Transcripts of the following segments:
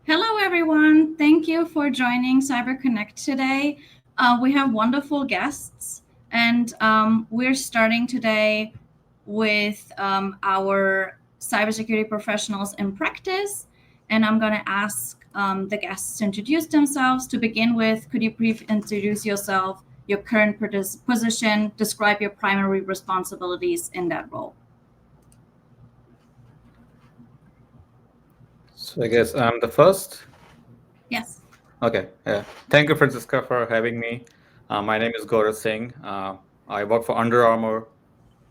Hello, everyone. Thank you for joining CyberConnect today. We have wonderful guests, and we're starting today with our cybersecurity professionals in practice. And I'm going to ask the guests to introduce themselves. To begin with, could you please introduce yourself, your current position, describe your primary responsibilities in that role? So I guess I'm the first. Yes. Okay. Yeah. Thank you, Francisca, for having me. My name is Gaurav Singh. I work for Under Armour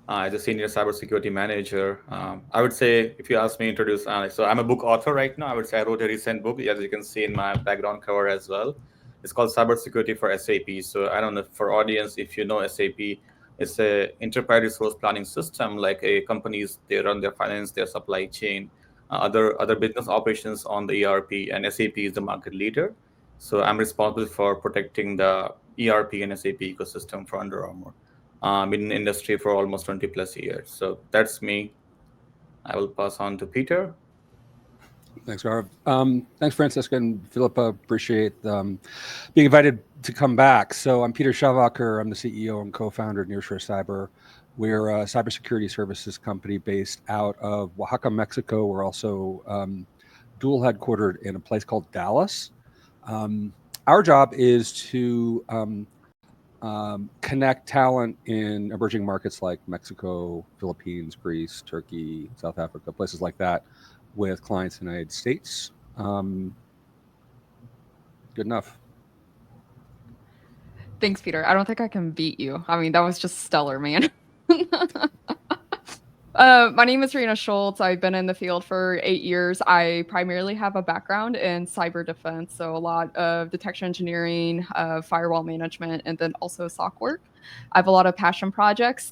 as a senior cybersecurity manager. I would say, if you ask me to introduce, so I'm a book author right now. I would say I wrote a recent book, as you can see in my background cover as well. It's called Cybersecurity for SAP. So I don't know for audience if you know SAP. It's a enterprise resource planning system. Like a companies, they run their finance, their supply chain, other business operations on the ERP, and SAP is the market leader. So I'm responsible for protecting the ERP and SAP ecosystem for Under Armour. Been in the industry for almost 20 plus years. So that's me. I will pass on to Peter. Thanks, Gaurav. Thanks, Francisca and Philippa. Appreciate being invited to come back. So I'm Peter Schawacker. I'm the CEO and co-founder of Nearshore Cyber. We're a cybersecurity services company based out of Oaxaca, Mexico. We're also dual headquartered in a place called Dallas. Our job is to connect talent in emerging markets like Mexico, Philippines, Greece, Turkey, South Africa, places like that, with clients in the United States. Good enough. Thanks, Peter. I don't think I can beat you. I mean, that was just stellar, man. My name is Reanna Schultz. I've been in the field for 8 years. I primarily have a background in cyber defense, so a lot of detection engineering, firewall management, and then also SOC work. I have a lot of passion projects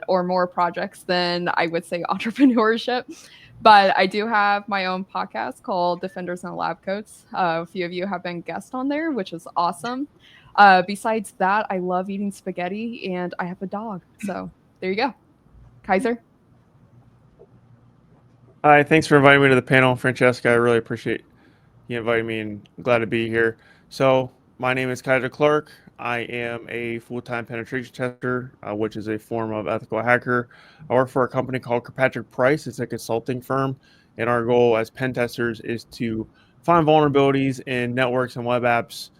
or more projects than I would say entrepreneurship. But I do have my own podcast called Defenders and Lab Coats. A few of you have been guests on there, which is awesome. Besides that, I love eating spaghetti and I have a dog. So there you go. Kyser? Hi, thanks for inviting me to the panel, Francesca. I really appreciate you inviting me and I'm glad to be here. So, my name is Kyser Clark. I am a full-time penetration tester, which is a form of ethical hacker. I work for a company called KirkpatrickPrice. It's a consulting firm, and our goal as pen testers is to find vulnerabilities in networks and web apps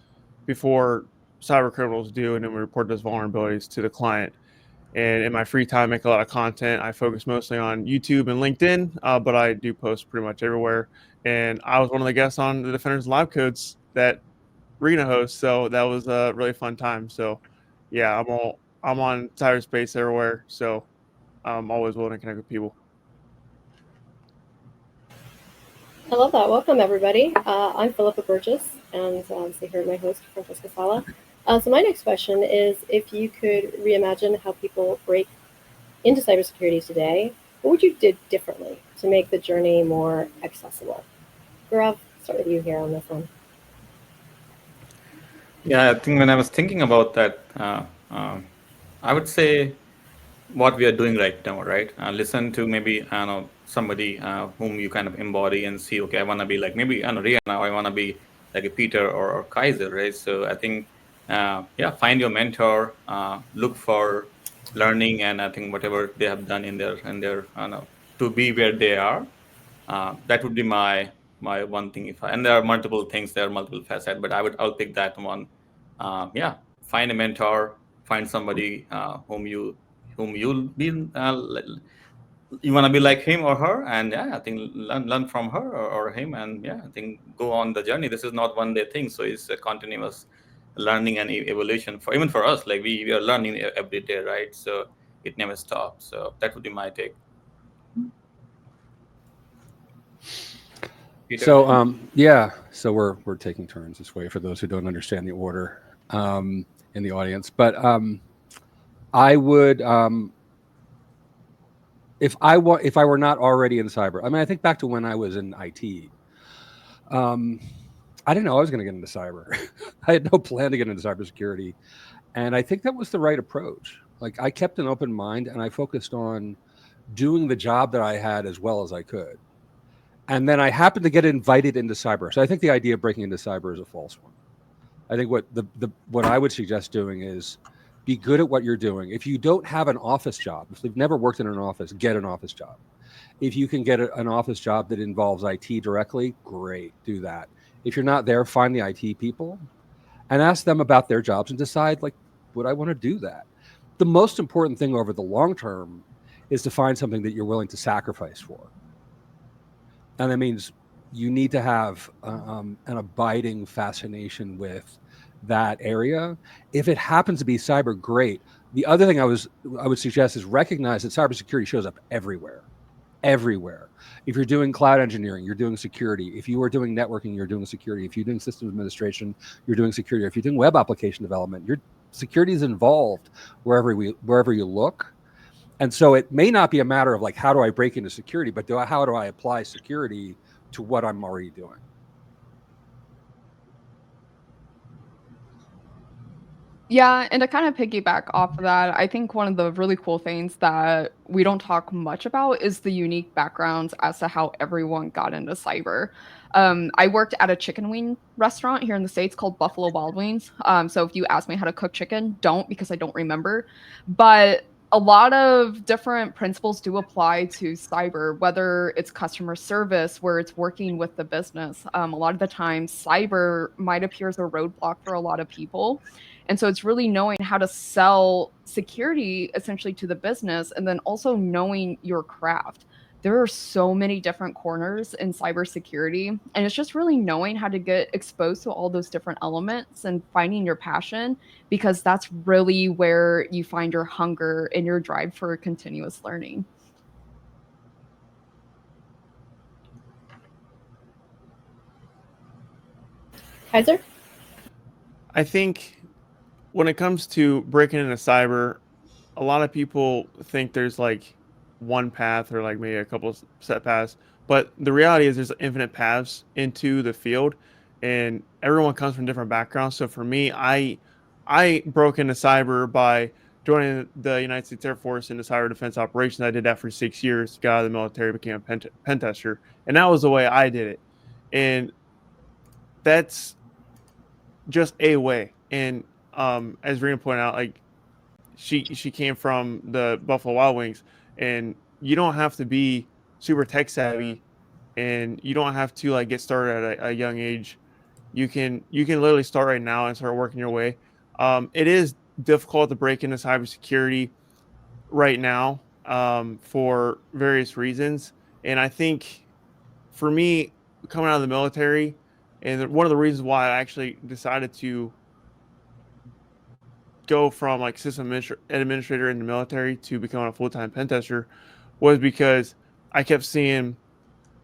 before cyber criminals do, and then we report those vulnerabilities to the client. And in my free time, I make a lot of content. I focus mostly on YouTube and LinkedIn, but I do post pretty much everywhere. And I was one of the guests on the Defenders Live Codes that Rena hosts, so that was a really fun time. So, yeah, I'm on cyberspace everywhere, so I'm always willing to connect with people. I love that. Welcome, everybody. I'm Philippa Burgess, and obviously heard my host, Francesca Sala. So my next question is, if you could reimagine how people break into cybersecurity today, what would you do differently to make the journey more accessible? Gaurav, start with you here on this one. Yeah, I think when I was thinking about that, I would say what we are doing right now, right? Listen to maybe I don't know somebody whom you kind of embody and see. Okay, I want to be like maybe I don't know Rihanna, or I want to be like a Peter or Kyser, right? So I think yeah, find your mentor, look for learning, and I think whatever they have done in their I don't know to be where they are. That would be my one thing. If I, and there are multiple things, there are multiple facets, but I'll pick that one. Yeah, find a mentor, find somebody whom you'll be you want to be like him or her, and yeah, I think learn from her or him, and yeah, I think go on the journey. This is not one day thing, so it's a continuous learning and evolution for even for us. Like we are learning every day, right? So it never stops. So that would be my take. Peter? So yeah, so we're taking turns this way for those who don't understand the order in the audience. But I would if I were not already in cyber. I mean, I think back to when I was in IT. I didn't know I was going to get into cyber. I had no plan to get into cybersecurity, and I think that was the right approach. Like I kept an open mind and I focused on doing the job that I had as well as I could. And then I happened to get invited into cyber. So I think the idea of breaking into cyber is a false one. I think what I would suggest doing is be good at what you're doing. If you don't have an office job, if you've never worked in an office, get an office job. If you can get an office job that involves IT directly, great, do that. If you're not there, find the IT people and ask them about their jobs and decide, like, would I want to do that? The most important thing over the long term is to find something that you're willing to sacrifice for. And that means you need to have an abiding fascination with that area. If it happens to be cyber, great. The other thing I would suggest is recognize that cybersecurity shows up everywhere. Everywhere. If you're doing cloud engineering, you're doing security. If you are doing networking, you're doing security. If you're doing systems administration, you're doing security. If you're doing web application development, your security is involved wherever you look. And so it may not be a matter of like, how do I break into security, but how do I apply security to what I'm already doing? Yeah, and to kind of piggyback off of that, I think one of the really cool things that we don't talk much about is the unique backgrounds as to how everyone got into cyber. I worked at a chicken wing restaurant here in the States called Buffalo Wild Wings. So if you ask me how to cook chicken, don't, because I don't remember. But a lot of different principles do apply to cyber, whether it's customer service, where it's working with the business. A lot of the time, cyber might appear as a roadblock for a lot of people. And so it's really knowing how to sell security essentially to the business, and then also knowing your craft. There are so many different corners in cybersecurity, and it's just really knowing how to get exposed to all those different elements and finding your passion, because that's really where you find your hunger and your drive for continuous learning. Kyser? I think when it comes to breaking into cyber, a lot of people think there's like one path or like maybe a couple set paths, but the reality is there's infinite paths into the field, and everyone comes from different backgrounds. So for me, I broke into cyber by joining the United States Air Force into cyber defense operations. I did that for 6 years, got out of the military, became a pen tester, and that was the way I did it. And that's just a way. And as Reanna pointed out, like she came from the Buffalo Wild Wings, and you don't have to be super tech savvy, and you don't have to like get started at a young age. You can literally start right now and start working your way. It is difficult to break into cybersecurity right now for various reasons, and I think for me, coming out of the military, and one of the reasons why I actually decided to go from like system administrator in the military to becoming a full-time pen tester was because I kept seeing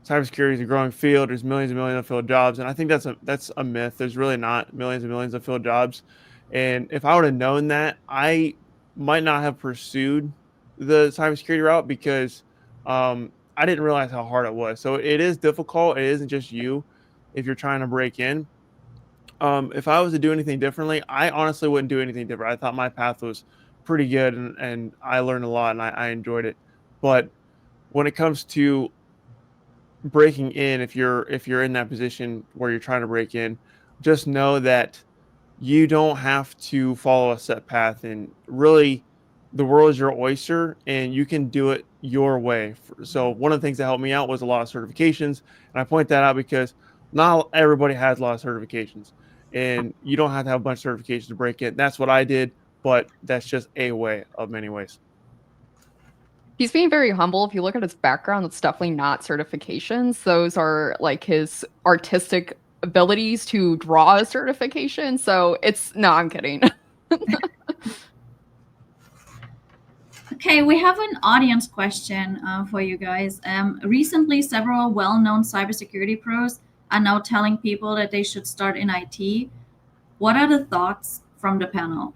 cybersecurity is a growing field. There's millions and millions of filled jobs, and I think that's a myth. There's really not millions and millions of filled jobs. And if I would have known that, I might not have pursued the cybersecurity route, because I didn't realize how hard it was. So it is difficult. It isn't just you if you're trying to break in. If I was to do anything differently, I honestly wouldn't do anything different. I thought my path was pretty good, and I learned a lot, and I enjoyed it. But when it comes to breaking in, if you're in that position where you're trying to break in, just know that you don't have to follow a set path, and really the world is your oyster, and you can do it your way. So one of the things that helped me out was a lot of certifications, and I point that out because not everybody has a lot of certifications, and you don't have to have a bunch of certifications to break in. That's what I did, but that's just a way of many ways. He's being very humble. If you look at his background, it's definitely not certifications. Those are like his artistic abilities to draw a certification. So no, I'm kidding. Okay, we have an audience question for you guys. Recently, several well-known cybersecurity pros are now telling people that they should start in IT. What are the thoughts from the panel?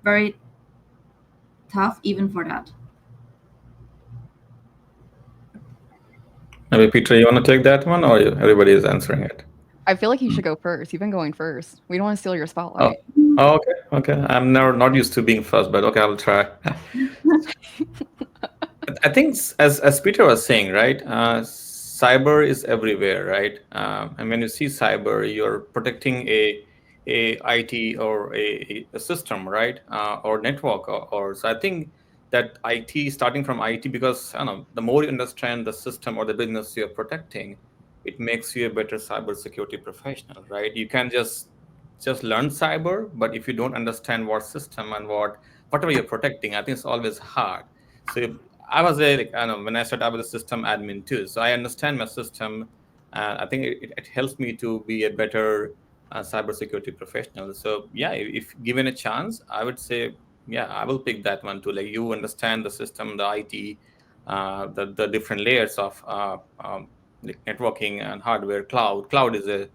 Very tough, even for that. Maybe Peter, you want to take that one, or everybody is answering it? I feel like you should go first. You've been going first. We don't want to steal your spotlight. Oh, okay. I'm not used to being first, but okay, I'll try. I think as Peter was saying, right, cyber is everywhere, right? And when you see cyber, you're protecting a IT or a system, right? Or network, or so I think that IT, starting from IT, because I don't know, the more you understand the system or the business you're protecting, it makes you a better cybersecurity professional, right? You can just learn cyber, but if you don't understand what system and whatever you're protecting, I think it's always hard. So I was a, like, I don't know, when I started, I was a system admin too, so I understand my system. I think it helps me to be a better cybersecurity professional. So yeah, if given a chance, I would say, yeah, I will pick that one too. Like, you understand the system, the IT, the different layers of like networking and hardware. Cloud is a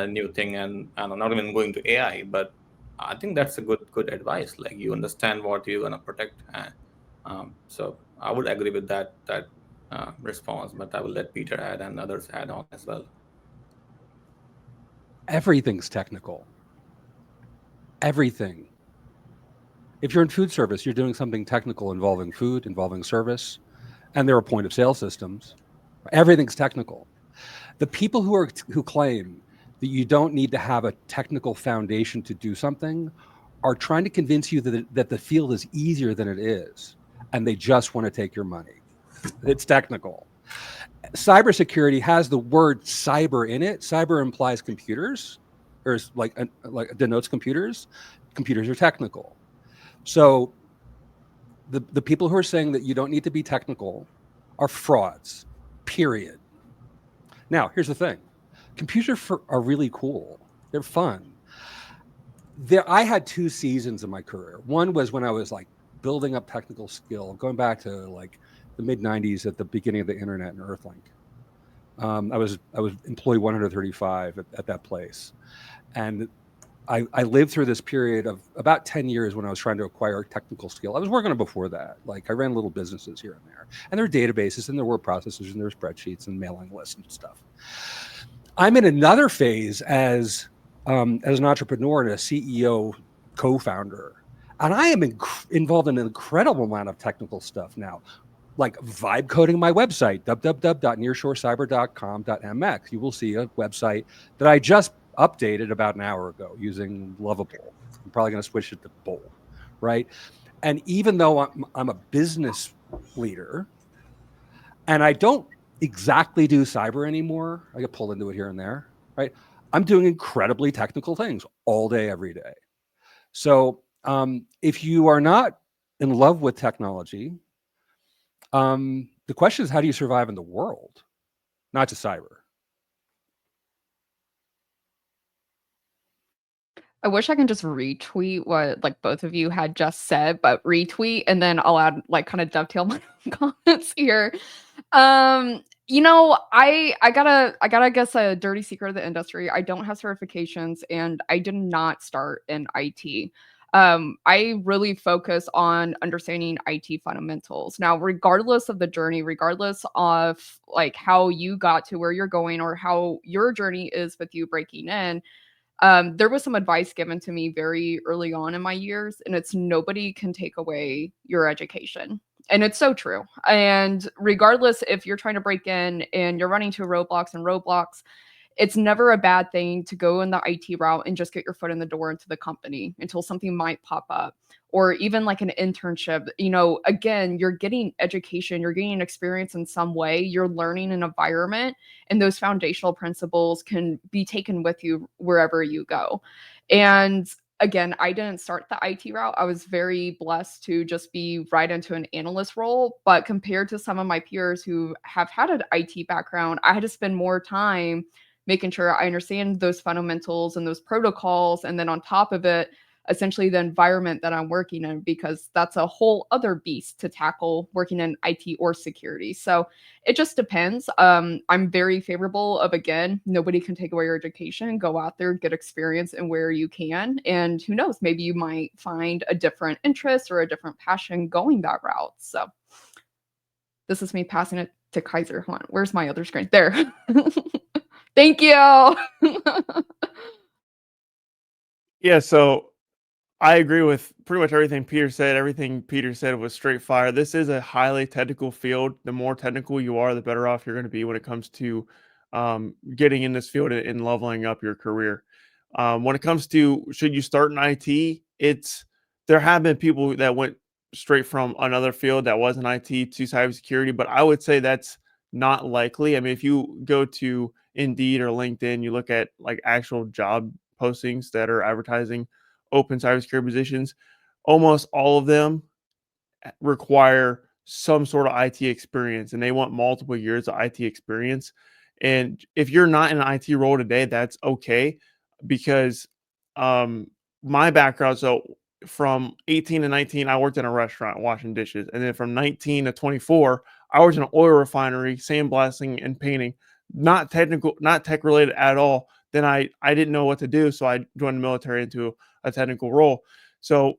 new thing, and I'm not even going to AI, but I think that's a good advice. Like, you understand what you're gonna protect. So I would agree with that response, but I will let Peter add and others add on as well. Everything's technical. Everything. If you're in food service, you're doing something technical involving food, involving service, and there are point of sale systems. Everything's technical. The people who claim that you don't need to have a technical foundation to do something are trying to convince you that the field is easier than it is, and they just want to take your money. It's technical. Cybersecurity has the word cyber in it. Cyber implies computers, or like denotes computers. Computers are technical. So the people who are saying that you don't need to be technical are frauds, period. Now, here's the thing. Computers are really cool. They're fun. I had 2 seasons in my career. One was when I was like building up technical skill, going back to like the mid 90s at the beginning of the internet and Earthlink. I was employee 135 at that place. And I lived through this period of about 10 years when I was trying to acquire technical skill. I was working on before that. Like, I ran little businesses here and there. And there were databases and there were processors and there were spreadsheets and mailing lists and stuff. I'm in another phase as an entrepreneur and a CEO co-founder. And I am involved in an incredible amount of technical stuff now, like vibe coding my website, www.nearshorecyber.com.mx. You will see a website that I just updated about an hour ago using Lovable. I'm probably going to switch it to Bowl, right? And even though I'm a business leader and I don't exactly do cyber anymore, I get pulled into it here and there, right? I'm doing incredibly technical things all day, every day. So if you are not in love with technology, the question is, how do you survive in the world, not just cyber? I wish I can just retweet what like both of you had just said, but retweet and then I'll add like kind of dovetail my comments here. You know, I gotta guess a dirty secret of the industry. I don't have certifications and I did not start in IT. I really focus on understanding IT fundamentals. Now, regardless of the journey, regardless of like how you got to where you're going or how your journey is with you breaking in, there was some advice given to me very early on in my years, and it's nobody can take away your education. And it's so true. And regardless if you're trying to break in and you're running into roadblocks, it's never a bad thing to go in the IT route and just get your foot in the door into the company until something might pop up, or even like an internship. You know, again, you're getting education, you're getting experience in some way, you're learning an environment, and those foundational principles can be taken with you wherever you go. And again, I didn't start the IT route. I was very blessed to just be right into an analyst role. But compared to some of my peers who have had an IT background, I had to spend more time making sure I understand those fundamentals and those protocols. And then on top of it, essentially the environment that I'm working in, because that's a whole other beast to tackle working in IT or security. So it just depends. I'm very favorable of, again, nobody can take away your education. Go out there, get experience in where you can. And who knows, maybe you might find a different interest or a different passion going that route. So this is me passing it to Kyser. Hold on, where's my other screen? There. Thank you. Yeah, so I agree with pretty much everything Peter said. Everything Peter said was straight fire. This is a highly technical field. The more technical you are, the better off you're going to be when it comes to getting in this field and leveling up your career. When it comes to should you start in IT, there have been people that went straight from another field that wasn't IT to cybersecurity, but I would say that's not likely. I mean, if you go to Indeed or LinkedIn, you look at like actual job postings that are advertising open cybersecurity positions, almost all of them require some sort of IT experience, and they want multiple years of IT experience. And if you're not in an IT role today, that's okay, because my background, so from 18 to 19, I worked in a restaurant washing dishes, and then from 19 to 24, I was in an oil refinery, sandblasting and painting, not technical, not tech related at all. Then I didn't know what to do, so I joined the military into a technical role. So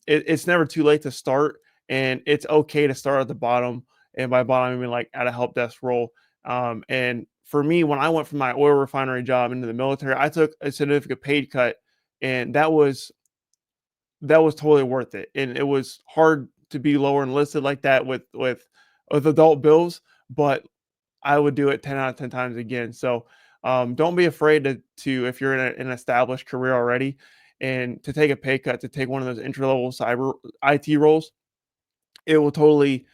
it's never too late to start, and it's okay to start at the bottom. And by bottom, I mean like at a help desk role. And for me, when I went from my oil refinery job into the military, I took a significant paid cut, and that was totally worth it. And it was hard to be lower enlisted like that with adult bills, but I would do it 10 out of 10 times again. So don't be afraid to if you're in an established career already, and to take a pay cut, to take one of those entry level cyber IT roles. It will totally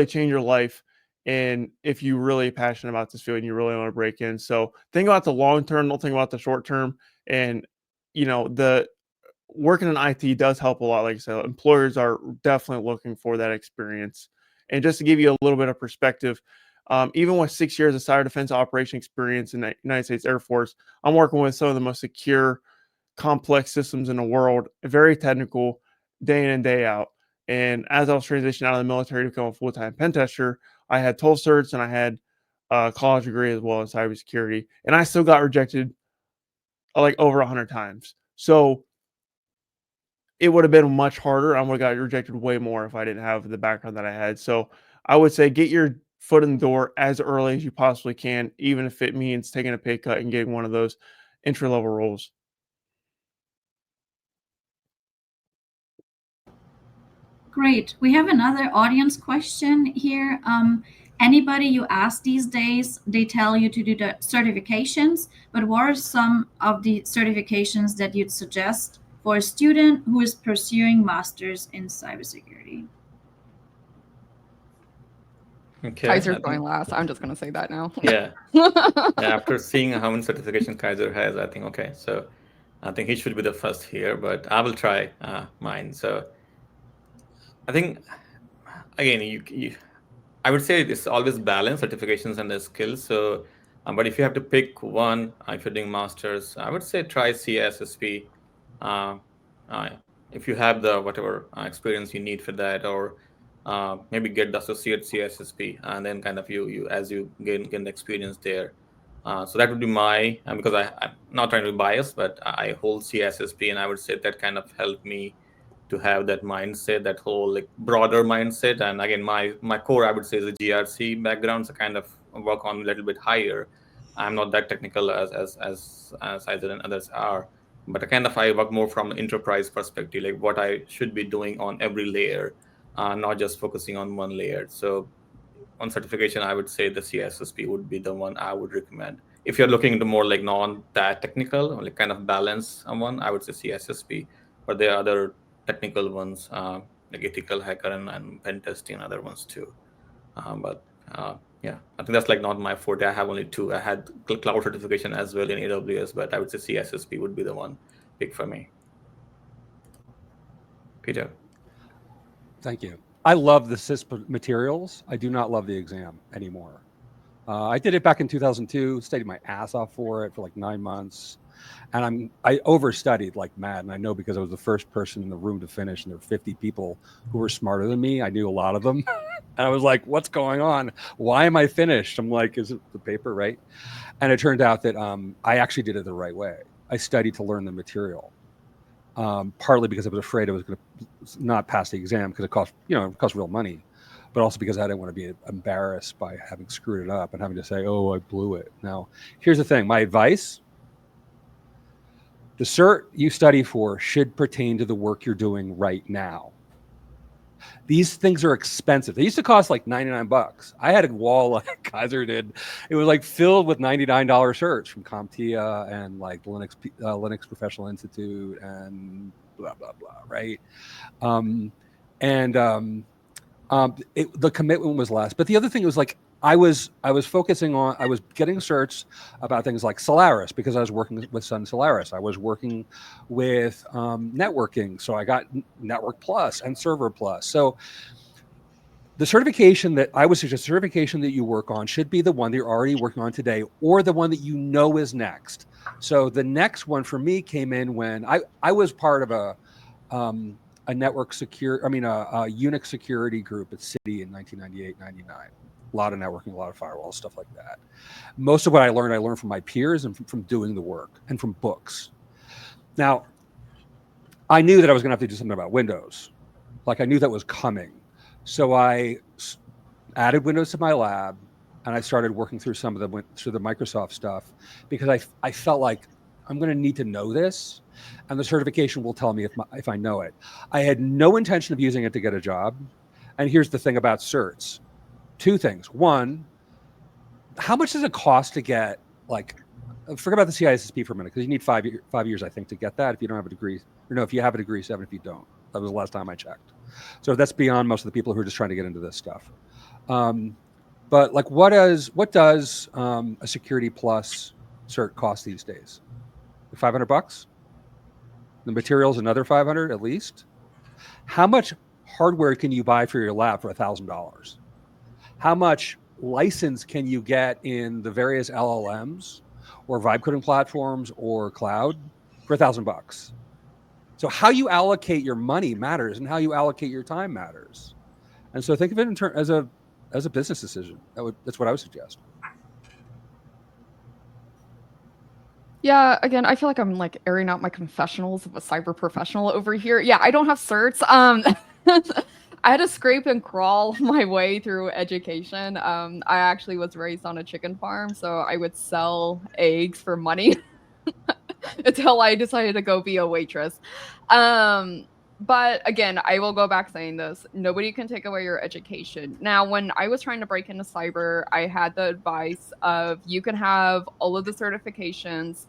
change your life. And if you're really passionate about this field and you really want to break in, so think about the long term, don't think about the short term. And the working in IT does help a lot. Like I said, employers are definitely looking for that experience. And just to give you a little bit of perspective, even with 6 years of cyber defense operation experience in the United States Air Force, I'm working with some of the most secure, complex systems in the world, very technical, day in and day out. And as I was transitioning out of the military to become a full-time pen tester, I had 12 certs and I had a college degree as well in cybersecurity. And I still got rejected like over 100 times. So it would have been much harder. I would have got rejected way more if I didn't have the background that I had. So I would say get your foot in the door as early as you possibly can, even if it means taking a pay cut and getting one of those entry level roles. Great. We have another audience question here. Anybody you ask these days, they tell you to do the certifications, but what are some of the certifications that you'd suggest for a student who is pursuing masters in cybersecurity? Okay. Kyser's going last. I'm just going to say that now. Yeah. After seeing how many certifications Kyser has, I think, okay, so I think he should be the first here, but I will try mine. So I think, again, I would say it's always balance certifications and the skills. So, but if you have to pick one, if you're doing masters, I would say try CSSP. Uh, if you have the whatever experience you need for that, or maybe get the associate CSSP, and then kind of you as you gain the experience there. So that would be my, because I'm not trying to be biased, but I hold CSSP, and I would say that kind of helped me to have that mindset, that whole like broader mindset. And again, my core, I would say, is a GRC background, so kind of work on a little bit higher. I'm not that technical as Cyber and others are, but I work more from an enterprise perspective, like what I should be doing on every layer, not just focusing on one layer. So on certification, I would say the CSSP would be the one I would recommend. If you're looking into more like non that technical, like kind of balance one, I would say CSSP. But there are other technical ones, like ethical hacker and pen testing and other ones too. Yeah, I think that's like not my forte. I have only two. I had cloud certification as well in AWS, but I would say CSSP would be the one pick for me. Peter. Thank you. I love the CISP materials. I do not love the exam anymore. I did it back in 2002, studied my ass off for it for like 9 months. And I overstudied like mad. And I know because I was the first person in the room to finish, and there were 50 people who were smarter than me. I knew a lot of them. And I was like, what's going on? Why am I finished? I'm like, is it the paper, right? And it turned out that I actually did it the right way. I studied to learn the material. Partly because I was afraid I was going to not pass the exam because it cost real money, but also because I didn't want to be embarrassed by having screwed it up and having to say, oh, I blew it. Now, here's the thing. My advice, The cert you study for should pertain to the work you're doing right now. These things are expensive. They used to cost like $99. I had a wall like Kyser did. It was like filled with $99 certs from CompTIA and like Linux Professional Institute and blah, blah, blah, right? The commitment was less. But the other thing was like, I was getting certs about things like Solaris because I was working with Sun Solaris. I was working with networking. So I got Network Plus and Server Plus. So the certification that I would suggest, certification that you work on should be the one that you're already working on today or the one that you know is next. So the next one for me came in when I was part of a network a Unix security group at Citi in 1998, 99. A lot of networking, a lot of firewalls, stuff like that. Most of what I learned from my peers and from doing the work and from books. Now, I knew that I was going to have to do something about Windows. Like I knew that was coming. So I added Windows to my lab and I started working through some of the Microsoft stuff because I felt like I'm going to need to know this and the certification will tell me if I know it. I had no intention of using it to get a job. And here's the thing about certs. Two things. One, how much does it cost to get, like, forget about the CISSP for a minute, because you need 5 years, I think, to get that if you don't have a degree. Or no, if you have a degree, 7 if you don't. That was the last time I checked. So that's beyond most of the people who are just trying to get into this stuff. But like, what does a Security Plus cert cost these days? $500? The material's another $500 at least. How much hardware can you buy for your lab for $1,000? How much license can you get in the various LLMs or vibe coding platforms or cloud for $1,000? So how you allocate your money matters and how you allocate your time matters. And so think of it as a business decision. That's what I would suggest. Yeah, again, I feel like I'm like airing out my confessionals of a cyber professional over here. Yeah, I don't have certs. I had to scrape and crawl my way through education. I actually was raised on a chicken farm, so I would sell eggs for money until I decided to go be a waitress. But again, I will go back saying this. Nobody can take away your education. Now, when I was trying to break into cyber, I had the advice of you can have all of the certifications.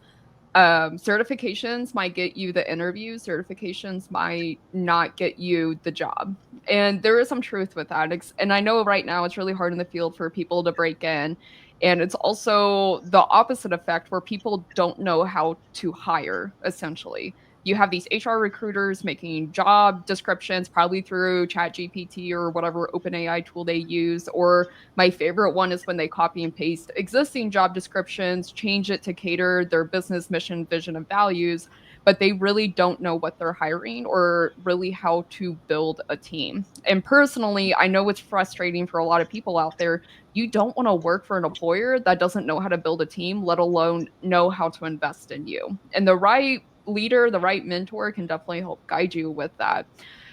Certifications might get you the interview. Certifications might not get you the job. And there is some truth with that. And I know right now it's really hard in the field for people to break in. And it's also the opposite effect where people don't know how to hire, essentially. You have these HR recruiters making job descriptions, probably through ChatGPT or whatever OpenAI tool they use. Or my favorite one is when they copy and paste existing job descriptions, change it to cater their business mission, vision, and values, but they really don't know what they're hiring or really how to build a team. And personally, I know it's frustrating for a lot of people out there. You don't want to work for an employer that doesn't know how to build a team, let alone know how to invest in you. And the right leader, the right mentor can definitely help guide you with that.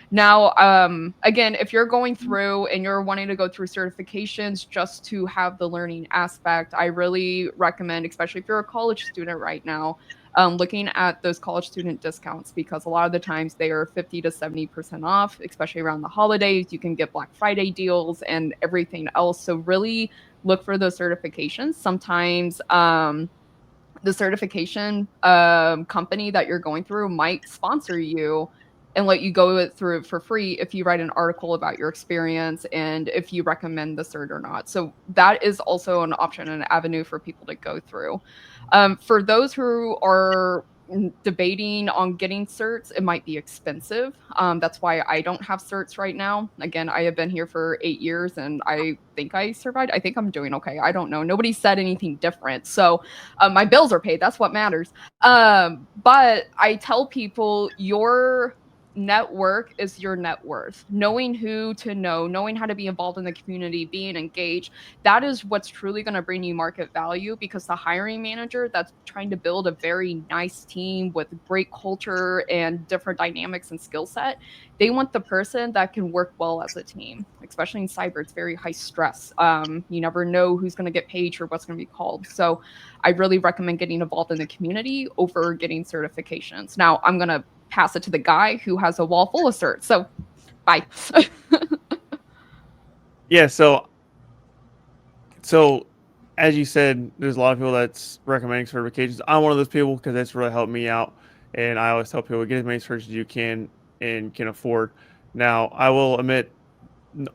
Now, again, if you're going through and you're wanting to go through certifications just to have the learning aspect, I really recommend, especially if you're a college student right now, looking at those college student discounts, because a lot of the times they are 50 to 70% off, especially around the holidays. You can get Black Friday deals and everything else. So really look for those certifications. Sometimes the certification company that you're going through might sponsor you and let you go through it for free if you write an article about your experience and if you recommend the cert or not. So that is also an option and an avenue for people to go through. For those who are debating on getting certs, it might be expensive. That's why I don't have certs right now. Again, I have been here for 8 years and I think I survived. I think I'm doing okay. I don't know. Nobody said anything different. So my bills are paid. That's what matters. But I tell people network is your net worth. Knowing who to know, knowing how to be involved in the community, being engaged, that is what's truly going to bring you market value, because the hiring manager that's trying to build a very nice team with great culture and different dynamics and skill set, they want the person that can work well as a team. Especially in cyber, it's very high stress. You never know who's going to get paged or what's going to be called. So I really recommend getting involved in the community over getting certifications. Now I'm going to pass it to the guy who has a wall full of certs. So bye. Yeah, so as you said, there's a lot of people that's recommending certifications. I'm one of those people because it's really helped me out, and I always tell people get as many certs as you can and can afford. Now, I will admit,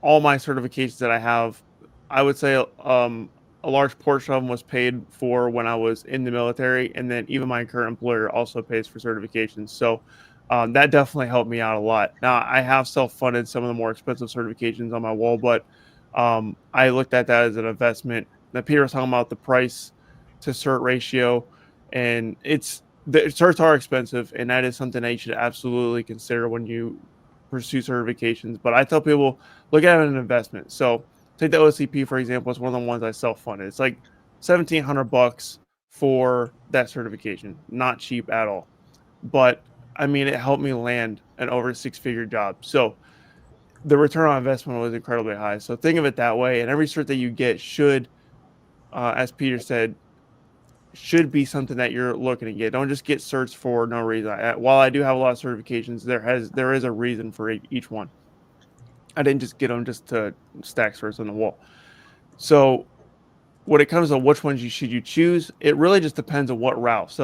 all my certifications that I have, I would say a large portion of them was paid for when I was in the military, and then even my current employer also pays for certifications. So that definitely helped me out a lot. Now, I have self-funded some of the more expensive certifications on my wall, but I looked at that as an investment. Now, Peter was talking about the price to cert ratio, and the certs are expensive, and that is something that you should absolutely consider when you pursue certifications. But I tell people, look at it as an investment. So take the OCP, for example. It's one of the ones I self-funded. It's like $1,700 for that certification. Not cheap at all. But I mean, it helped me land an over six-figure job. So the return on investment was incredibly high. So think of it that way. And every cert that you get should, as Peter said, should be something that you're looking to get. Don't just get certs for no reason. While I do have a lot of certifications, there is a reason for each one. I didn't just get them just to stack certs on the wall. So when it comes to which ones should you choose, it really just depends on what route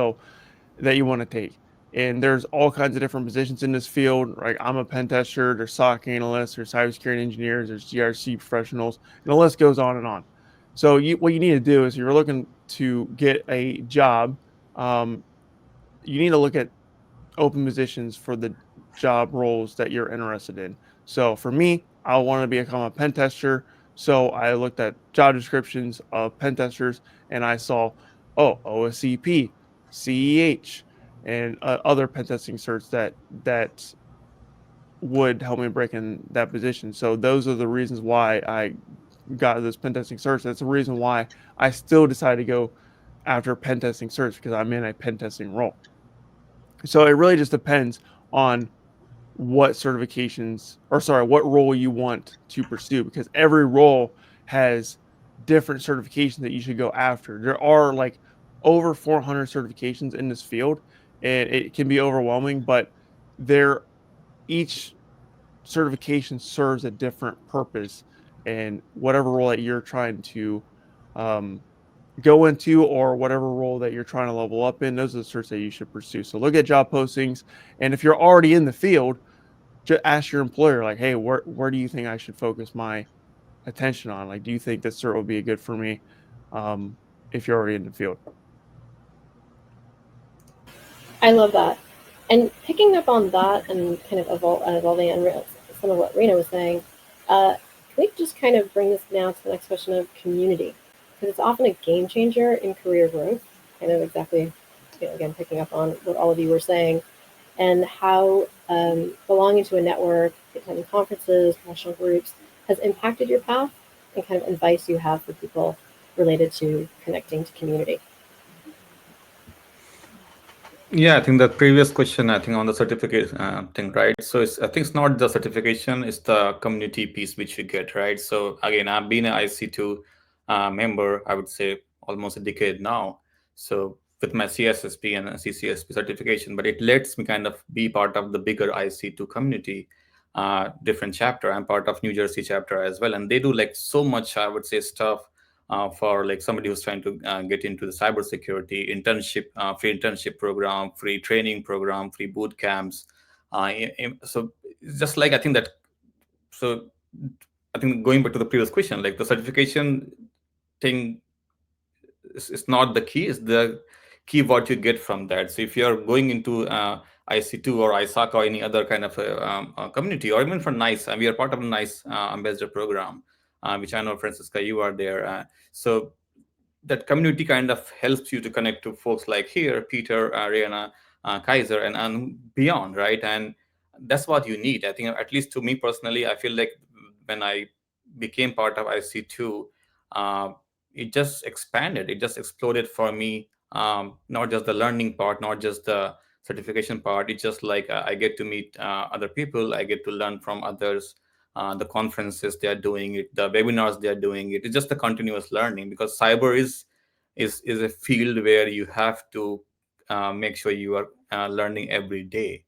that you want to take. And there's all kinds of different positions in this field. Like I'm a pen tester, there's SOC analysts, there's cybersecurity engineers, there's GRC professionals, and the list goes on and on. So what you need to do is, if you're looking to get a job, you need to look at open positions for the job roles that you're interested in. So for me, I want to become a pen tester. So I looked at job descriptions of pen testers, and I saw, OSCP, CEH, and other pen testing certs that would help me break in that position. So those are the reasons why I got this pen testing certs. That's the reason why I still decided to go after pen testing certs, because I'm in a pen testing role. So it really just depends on what what role you want to pursue, because every role has different certifications that you should go after. There are like over 400 certifications in this field, and it can be overwhelming, but each certification serves a different purpose, and whatever role that you're trying to go into, or whatever role that you're trying to level up in, those are the certs that you should pursue. So look at job postings, and if you're already in the field, just ask your employer, like, hey, where do you think I should focus my attention on? Like, do you think this cert will be good for me if you're already in the field? I love that. And picking up on that and kind of evolving on some of what Reanna was saying, can we just kind of bring this now to the next question of community? Because it's often a game changer in career growth. Kind of exactly, again, picking up on what all of you were saying, and how belonging to a network, attending conferences, professional groups has impacted your path, and kind of advice you have for people related to connecting to community. Yeah, I think the previous question, I think on the certificate thing, right? So I think it's not the certification, it's the community piece which you get, right? So again, I've been an IC2 member, I would say almost a decade now. So with my CSSP and CCSP certification, but it lets me kind of be part of the bigger IC2 community, different chapter. I'm part of New Jersey chapter as well. And they do like so much, I would say, stuff for like somebody who's trying to get into the cybersecurity internship, free internship program, free training program, free boot camps. So it's just like, I think that, so I think going back to the previous question, like the certification thing is not the key, is the key what you get from that. So if you're going into IC2 or ISAC or any other kind of community, or even for NICE, we are part of a NICE ambassador program, which I know, Francisca, you are there. So that community kind of helps you to connect to folks like here, Peter, Reanna, Kyser, and beyond, right? And that's what you need. I think, at least to me personally, I feel like when I became part of IC2, it just expanded, it just exploded for me. Not just the learning part, not just the certification part. It's just like I get to meet other people, I get to learn from others, the conferences they are doing it, the webinars they are doing it. It's just a continuous learning, because cyber is a field where you have to make sure you are learning every day.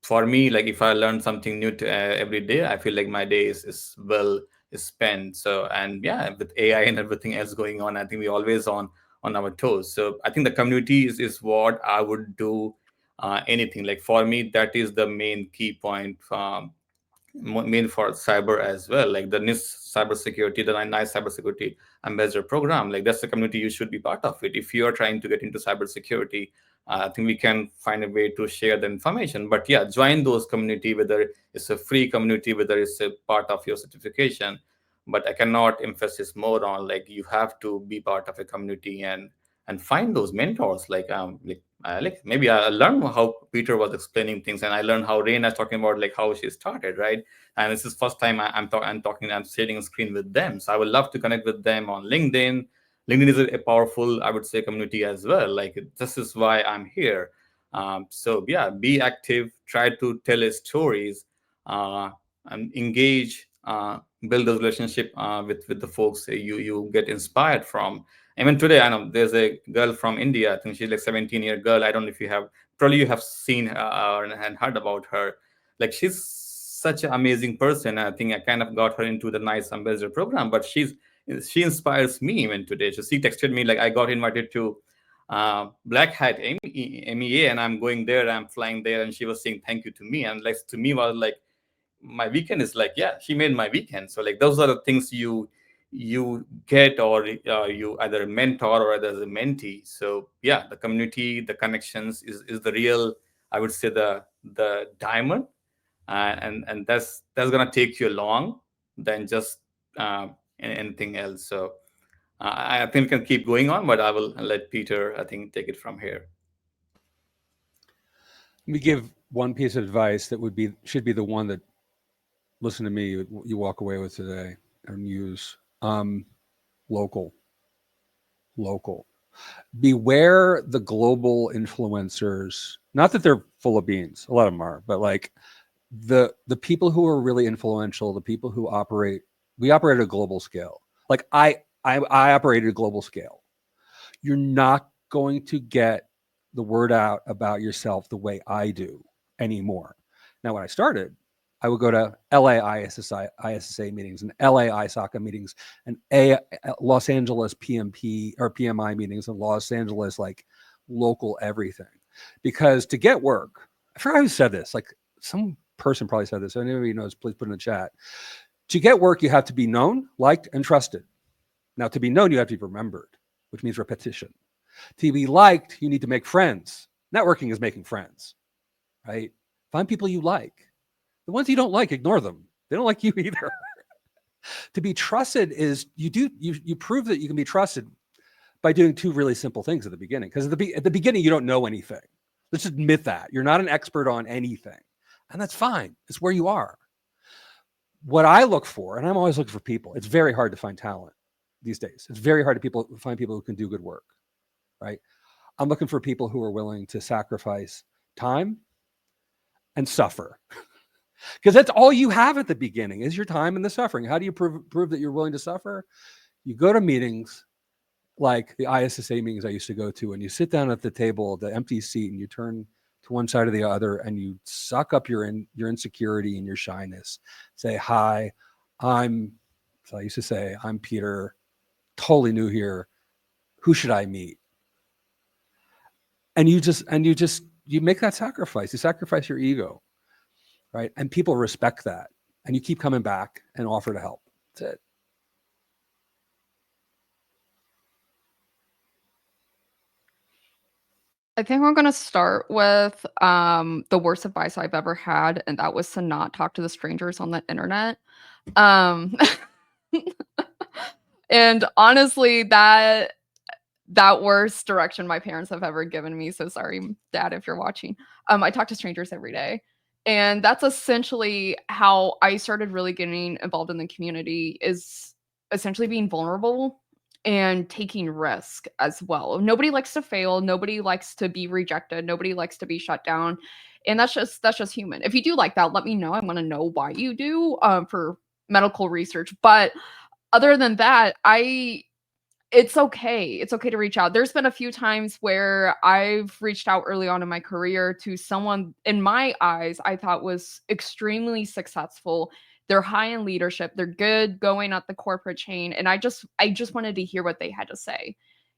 For me, like if I learn something new every day, I feel like my day is well spent. So, and yeah, with AI and everything else going on, I think we're always on our toes. So I think the community is what I would do anything. Like for me, that is the main key point. Main for cyber as well, like the NIST cybersecurity, the nice cybersecurity ambassador program. Like that's the community, you should be part of it. If you are trying to get into cybersecurity, I think we can find a way to share the information. But yeah, join those community, whether it's a free community, whether it's a part of your certification. But I cannot emphasize more on, like, you have to be part of a community and find those mentors. Like maybe I learned how Peter was explaining things, and I learned how Reanna is talking about like how she started, right? And this is first time I'm sharing a screen with them. So I would love to connect with them on LinkedIn. LinkedIn is a powerful, I would say, community as well. Like this is why I'm here. So yeah, be active, try to tell his stories, and engage, build a relationship with the folks you get inspired from. Even today, I know there's a girl from India. I think she's like 17-year girl. I don't know if you have seen her and heard about her. Like she's such an amazing person. I think I kind of got her into the nice ambassador program, but she inspires me even today. So she texted me like, I got invited to Black Hat MEA, and I'm going there. I'm flying there, and she was saying thank you to me, and like to me was like, my weekend is like, yeah, she made my weekend. So like those are the things you get, or you either a mentor or either as a mentee. So yeah, the community, the connections is the real, I would say, the diamond, and that's gonna take you along than just anything else. So I think we can keep going on, but I will let Peter, I think, take it from here. Let me give one piece of advice that should be the one that, listen to me, you walk away with today and use. Local. Beware the global influencers. Not that they're full of beans, a lot of them are, but like the people who are really influential, the people who we operate at a global scale. Like I operate at a global scale. You're not going to get the word out about yourself the way I do anymore. Now, when I started, I would go to LA ISSA meetings and LA ISACA meetings and Los Angeles PMP or PMI meetings and Los Angeles, like local everything. Because to get work, I forgot who said this, like some person probably said this. If anybody knows, please put in the chat. To get work, you have to be known, liked, and trusted. Now, to be known, you have to be remembered, which means repetition. To be liked, you need to make friends. Networking is making friends, right? Find people you like. The ones you don't like, ignore them. They don't like you either. To be trusted is you prove that you can be trusted by doing two really simple things at the beginning. Because at the beginning, you don't know anything. Let's admit that. You're not an expert on anything. And that's fine. It's where you are. What I look for, and I'm always looking for people, it's very hard to find talent these days. It's very hard to find people who can do good work, right? I'm looking for people who are willing to sacrifice time and suffer. Because that's all you have at the beginning is your time and the suffering. How do you prove that you're willing to suffer? You go to meetings like the ISSA meetings I used to go to, and you sit down at the table, the empty seat, and you turn to one side or the other, and you suck up your insecurity and your shyness. Say, hi, I used to say, I'm Peter, totally new here. Who should I meet? And you make that sacrifice. You sacrifice your ego. Right. And people respect that. And you keep coming back and offer to help. That's it. I think I'm going to start with the worst advice I've ever had, and that was to not talk to the strangers on the internet. And honestly, that worst direction my parents have ever given me. So sorry, Dad, if you're watching. I talk to strangers every day. And that's essentially how I started really getting involved in the community, is essentially being vulnerable and taking risk as well. Nobody likes to fail, nobody likes to be rejected, nobody likes to be shut down. And that's just human. If you do like that, let me know. I want to know why you do, for medical research. But other than that, it's okay. It's okay to reach out. There's been a few times where I've reached out early on in my career to someone in my eyes I thought was extremely successful. They're high in leadership. They're good going up the corporate chain, and I just wanted to hear what they had to say.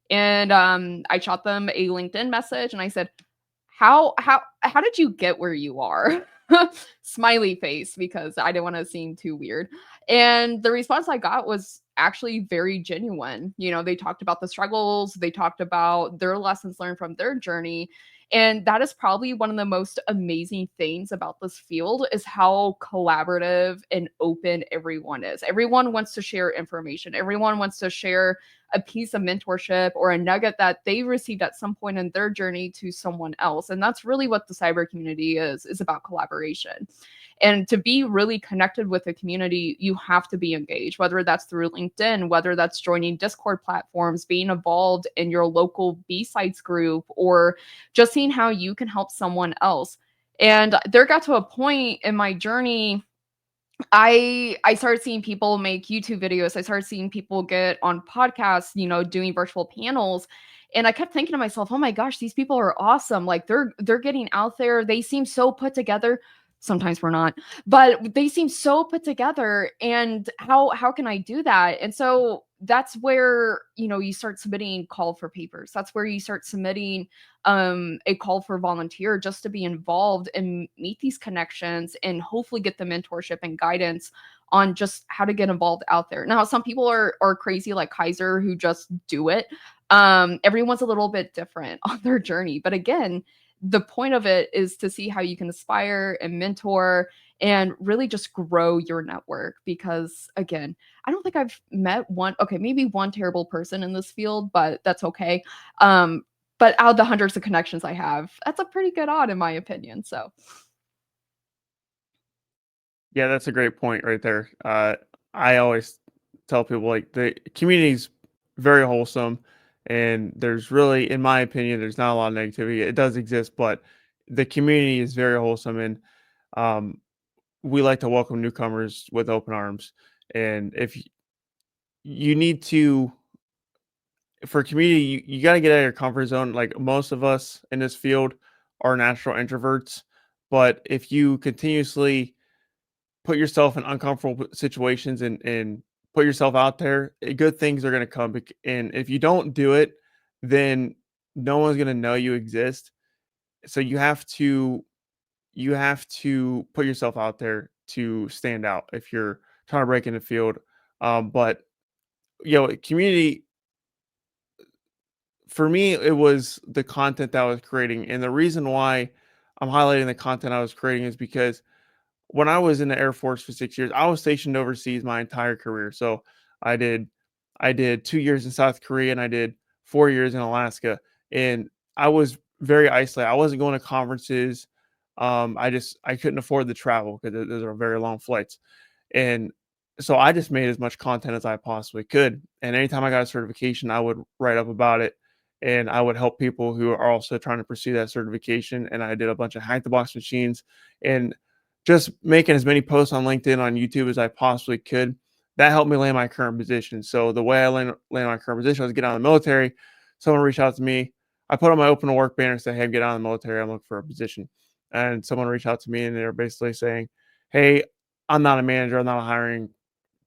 And I shot them a LinkedIn message and I said, how did you get where you are? Smiley face, because I didn't want to seem too weird. And the response I got was actually very genuine. They talked about the struggles, they talked about their lessons learned from their journey. And that is probably one of the most amazing things about this field, is how collaborative and open everyone is. Everyone wants to share information. Everyone wants to share a piece of mentorship or a nugget that they received at some point in their journey to someone else. And that's really what the cyber community is about, collaboration. And to be really connected with the community, you have to be engaged, whether that's through LinkedIn, whether that's joining Discord platforms, being involved in your local B-Sites group, or just seeing how you can help someone else. And there got to a point in my journey, I started seeing people make YouTube videos. I started seeing people get on podcasts, doing virtual panels. And I kept thinking to myself, oh my gosh, these people are awesome. Like they're getting out there. They seem so put together. Sometimes we're not, but they seem so put together. And how can I do that? And so that's where, you start submitting call for papers. That's where you start submitting a call for volunteer, just to be involved and meet these connections and hopefully get the mentorship and guidance on just how to get involved out there. Now, some people are crazy like Kyser, who just do it. Everyone's a little bit different on their journey. But again, the point of it is to see how you can aspire and mentor and really just grow your network. Because again, I don't think I've met maybe one terrible person in this field, but that's okay. But out of the hundreds of connections I have, that's a pretty good odd in my opinion. So Yeah, that's a great point right there. I always tell people, like, the community's very wholesome, and there's really, in my opinion, there's not a lot of negativity. It does exist, but the community is very wholesome, and um, we like to welcome newcomers with open arms. And if you need to, for community, you got to get out of your comfort zone. Like, most of us in this field are natural introverts, but if you continuously put yourself in uncomfortable situations and put yourself out there, good things are going to come. And if you don't do it, then no one's going to know you exist. So you have to put yourself out there to stand out if you're trying to break in the field. But community, for me, it was the content that I was creating. And the reason why I'm highlighting the content I was creating is because when I was in the Air Force for 6 years, I was stationed overseas my entire career. So I did I did 2 years in South Korea and I did 4 years in Alaska. And I was very isolated. I wasn't going to conferences. I couldn't afford the travel because those are very long flights. And so I just made as much content as I possibly could. And anytime I got a certification, I would write up about it, and I would help people who are also trying to pursue that certification. And I did a bunch of hack the box machines and just making as many posts on LinkedIn, on YouTube as I possibly could. That helped me land my current position. So the way I landed my current position was get out of the military. Someone reached out to me. I put on my open to work banner and said, "Hey, get out of the military. I'm looking for a position." And someone reached out to me and they're basically saying, "Hey, I'm not a manager. I'm not a hiring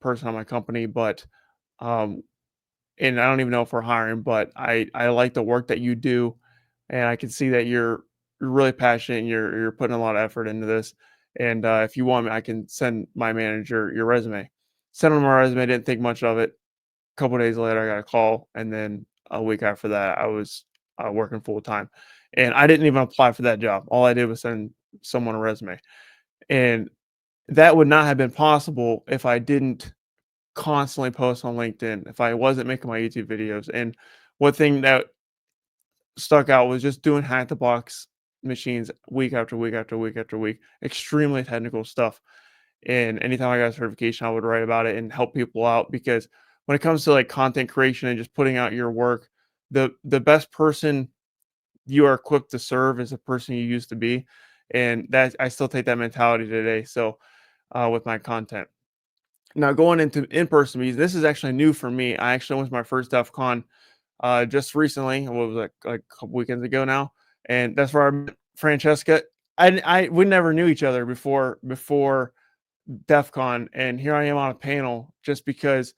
person on my company, but um, and I don't even know if we're hiring, but I like the work that you do, and I can see that you're really passionate and you're putting a lot of effort into this. And if you want me, I can send my manager your resume." Sent him my resume. Didn't think much of it. A couple of days later, I got a call, and then a week after that, I was working full time, and I didn't even apply for that job. All I did was send someone a resume, and that would not have been possible if I didn't constantly post on LinkedIn, if I wasn't making my YouTube videos. And one thing that stuck out was just doing hack the box machines week after week after week after week, extremely technical stuff. And anytime I got a certification, I would write about it and help people out, because when it comes to like content creation and just putting out your work, the best person you are equipped to serve is the person you used to be. And that I still take that mentality today. So with my content. Now going into in-person meetings, this is actually new for me. I actually went to my first DEF CON just recently. What was it, like a couple weekends ago now? And that's where I met Francesca. We never knew each other before DEF CON, and here I am on a panel just because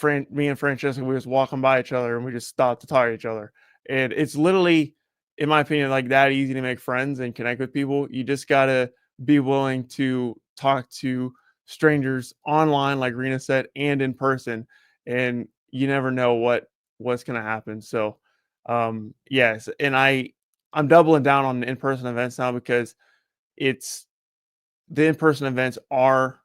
me and Francesca, we was walking by each other and we just stopped to talk to each other. And it's literally, in my opinion, like that easy to make friends and connect with people. You just gotta be willing to talk to strangers online, like Reanna said, and in person. And you never know what's gonna happen. So yes, and I'm doubling down on the in-person events now, because the in-person events are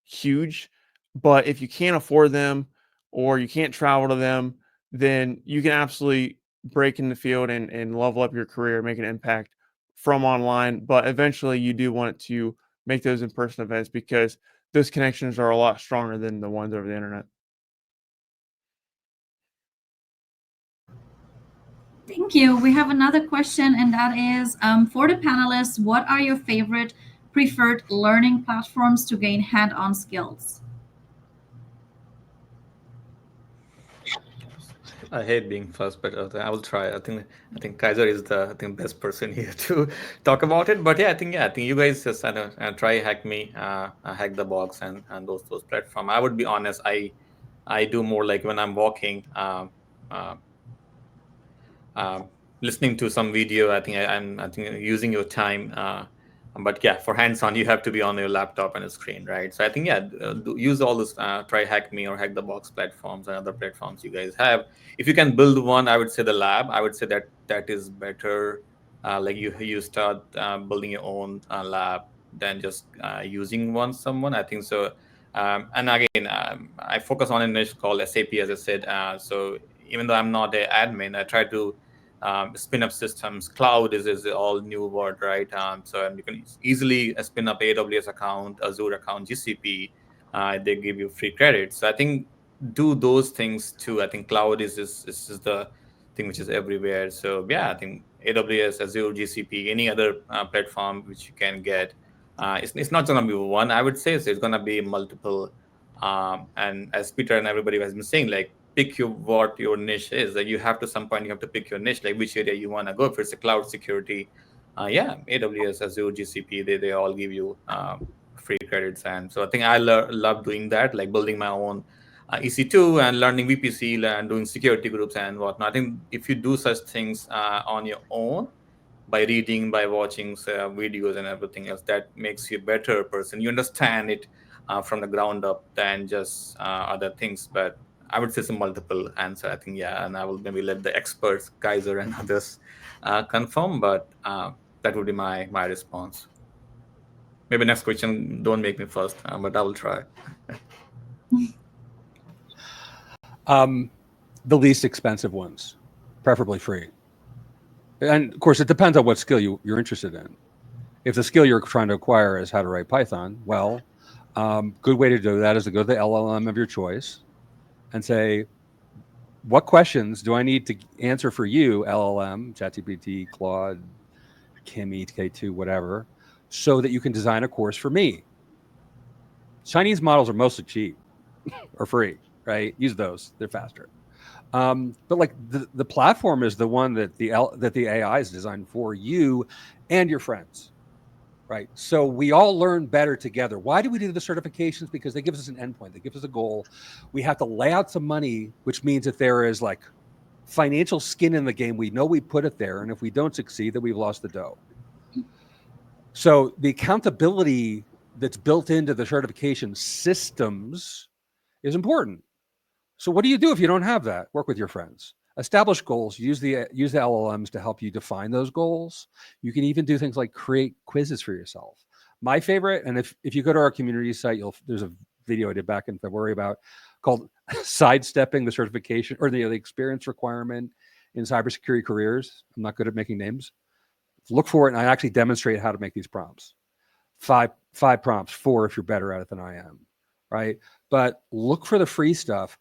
huge, but if you can't afford them or you can't travel to them, then you can absolutely break in the field and level up your career, make an impact from online. But eventually you do want to make those in-person events, because those connections are a lot stronger than the ones over the internet. Thank you. We have another question, and that is for the panelists, what are your favorite preferred learning platforms to gain hand-on skills? I hate being first, but I will try. I think Kyser is the best person here to talk about it. But yeah, I think you guys just try Hack Me, Hack the Box, and those platforms. I would be honest. I do more like when I'm walking, uh, listening to some video. I think using your time. But yeah, for hands-on, you have to be on your laptop and a screen, right? So I think use all this. Try Hack Me or Hack the Box platforms and other platforms you guys have. If you can build one, I would say the lab. I would say that is better. Like you start building your own lab than just using someone. I think so. And again, I focus on a niche called SAP, as I said. So even though I'm not an admin, I try to spin up systems. Cloud is all new word, right? So you can easily spin up AWS account, Azure account, GCP. They give you free credit. So I think do those things too. I think cloud is the thing which is everywhere. So yeah, I think AWS, Azure, GCP, any other platform which you can get. It's not going to be one, I would say. So it's going to be multiple. And as Peter and everybody has been saying, like, pick what your niche is. Like, you have to some point you have to pick your niche, like which area you want to go. If it's a cloud security, AWS, Azure, GCP, they all give you free credits. And so I think I love doing that, like building my own EC2 and learning VPC and doing security groups and whatnot. I think if you do such things on your own, by reading, by watching videos and everything else, that makes you a better person. You understand it from the ground up than just other things. But I would say some multiple answer. I think, and I will maybe let the experts, Kyser and others, confirm. But that would be my response. Maybe next question, don't make me first, but I will try. The least expensive ones, preferably free. And of course, it depends on what skill you're interested in. If the skill you're trying to acquire is how to write Python, well, good way to do that is to go to the LLM of your choice and say, what questions do I need to answer for you, LLM, ChatGPT, Claude, Kimi, K2, whatever, so that you can design a course for me. Chinese models are mostly cheap or free, right? Use those; they're faster. But like the platform is the one that the AI is designed for you and your friends, right? So we all learn better together. Why do we do the certifications? Because they give us an endpoint. They give us a goal. We have to lay out some money, which means that there is like financial skin in the game. We know we put it there, and if we don't succeed, then we've lost the dough. So the accountability that's built into the certification systems is important. So what do you do if you don't have that? Work with your friends. Establish goals. Use the LLMs to help you define those goals. You can even do things like create quizzes for yourself. My favorite, and if you go to our community site, there's a video I did back in February called sidestepping the certification or the experience requirement in cybersecurity careers. I'm not good at making names. look for it, and I actually demonstrate how to make these prompts. Five prompts, 4 if you're better at it than I am, right? But look for the free stuff.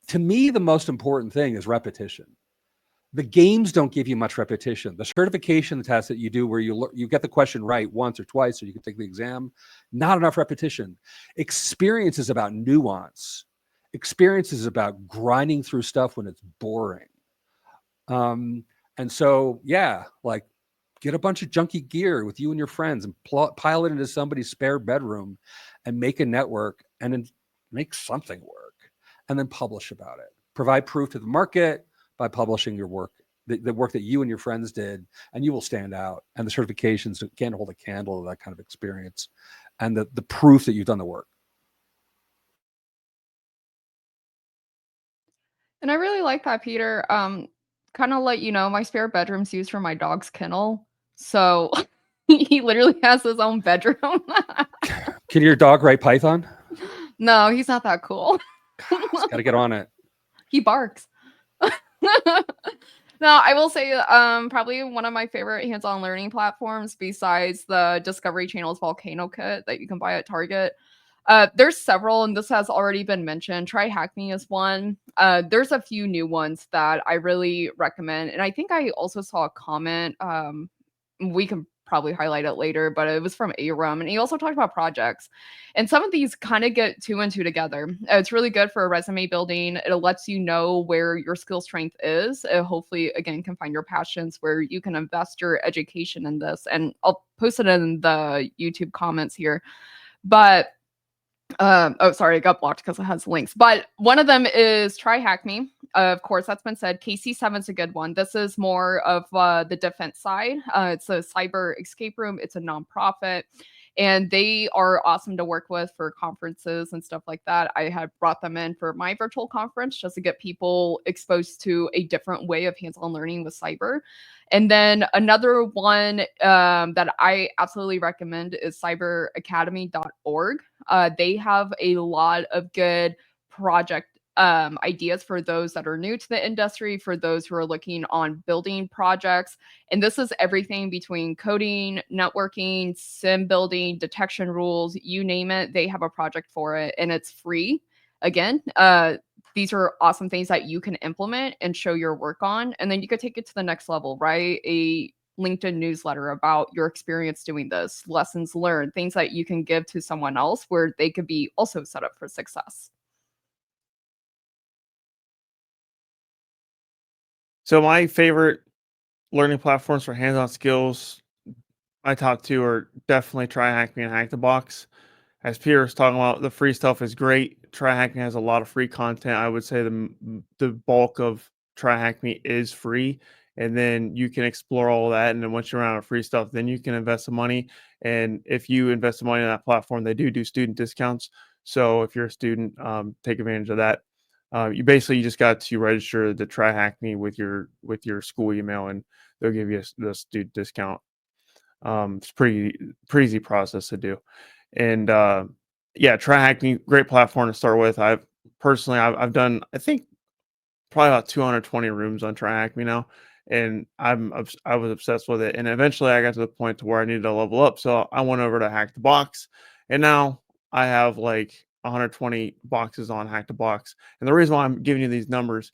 To me, the most important thing is repetition. The games don't give you much repetition. The certification test that you do where you get the question right once or twice so you can take the exam, not enough repetition. Experience is about nuance. Experience is about grinding through stuff when it's boring. And so, yeah, like get a bunch of junky gear with you and your friends and pile it into somebody's spare bedroom and make a network and then make something work and then publish about it. Provide proof to the market by publishing your work, the work that you and your friends did, and you will stand out. And the certifications can't hold a candle to that kind of experience and the proof that you've done the work. And I really like that, Peter. Kind of let you know, my spare bedroom's used for my dog's kennel. So he literally has his own bedroom. Can your dog write Python? No, he's not that cool. Got to get on it. He barks. No, I will say probably one of my favorite hands-on learning platforms besides the Discovery Channel's Volcano Kit that you can buy at Target. There's several, and this has already been mentioned. Try Hack Me is one. There's a few new ones that I really recommend. And I think I also saw a comment. We can probably highlight it later, but it was from Aram. And he also talked about projects. And some of these kind of get 2 and 2 together. It's really good for resume building. It lets you know where your skill strength is. It hopefully, again, can find your passions where you can invest your education in this. And I'll post it in the YouTube comments here. But oh, sorry, I got blocked because it has links. But one of them is Try Hack Me. Of course, that's been said. KC7 is a good one. This is more of the defense side. It's a cyber escape room. It's a nonprofit. And they are awesome to work with for conferences and stuff like that. I had brought them in for my virtual conference just to get people exposed to a different way of hands-on learning with cyber. And then another one that I absolutely recommend is cyberacademy.org. They have a lot of good project ideas for those that are new to the industry, for those who are looking on building projects. And this is everything between coding, networking, sim building, detection rules, you name it. They have a project for it and it's free. Again, these are awesome things that you can implement and show your work on. And then you could take it to the next level, right? A LinkedIn newsletter about your experience doing this, lessons learned, things that you can give to someone else where they could be also set up for success. So my favorite learning platforms for hands-on skills I talk to are definitely Try Hack Me and Hack the Box. As Peter was talking about, the free stuff is great. Try Hack Me has a lot of free content. I would say the bulk of Try Hack Me is free, and then you can explore all that. And then once you're out of free stuff, then you can invest some money. And if you invest some money in that platform, they do student discounts. So if you're a student, take advantage of that. You just got to register the Try Hack Me with your school email, and they'll give you the student discount. It's pretty easy process to do. And yeah, Try Hack Me, great platform to start with. I've done, I think, probably about 220 rooms on Try Hack Me now, and I was obsessed with it. And eventually, I got to the point to where I needed to level up, so I went over to Hack the Box, and now I have like 120 boxes on Hack the Box. And the reason why I'm giving you these numbers